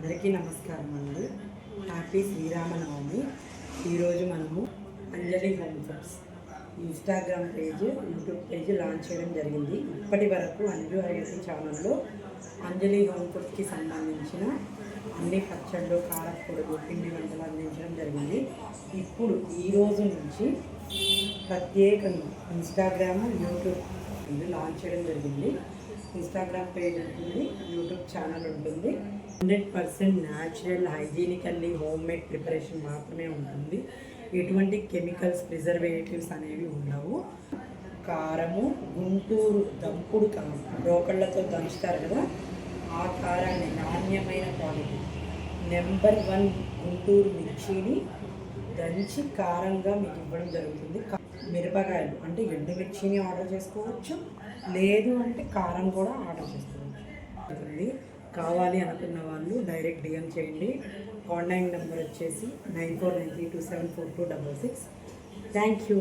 అందరికీ నమస్కారం అండి. హ్యాపీ శ్రీరామనవమి. ఈరోజు మనము Anjali home foods Instagram page, YouTube page launch చేయడం జరిగింది. ఇప్పటి వరకు అంజు అయ్యసి ఛానల్లో అంజలి హోమ్ ఫుడ్స్కి సంబంధించిన అన్ని పచ్చళ్ళు, కారపొడులు, పిండి వంటలు అందించడం జరిగింది. ఇప్పుడు ఈరోజు నుంచి ప్రత్యేకంగా ఇన్స్టాగ్రామ్, యూట్యూబ్ లాంచ్ చేయడం జరిగింది. ఇన్స్టాగ్రామ్ పేజ్ ఉంటుంది, యూట్యూబ్ ఛానల్ ఉంటుంది. 100% న్యాచురల్, హైజీనికల్లీ హోమ్ మేడ్ ప్రిపరేషన్ మాత్రమే ఉంటుంది. ఎటువంటి కెమికల్స్, ప్రిజర్వేటివ్స్ అనేవి ఉండవు. కారము గుంటూరు దంపుడు కారం, రోకళ్ళతో దంచుతారు కదా, ఆ కారాన్ని నాణ్యమైన క్వాలిటీ నెంబర్ 1 గుంటూరు మిర్చిని దంచి కారంగా మీకు ఇవ్వడం జరుగుతుంది. మిరపకాయలు అంటే ఎండు మిర్చిని ఆర్డర్ చేసుకోవచ్చు, లేదు అంటే కారం కూడా ఆర్డర్ చేసుకోవచ్చు. కావాలి అనుకున్న వాళ్ళు డైరెక్ట్ డిఎం చేయండి. కాంటాక్ట్ నెంబర్ వచ్చేసి 9493274266. Thank you.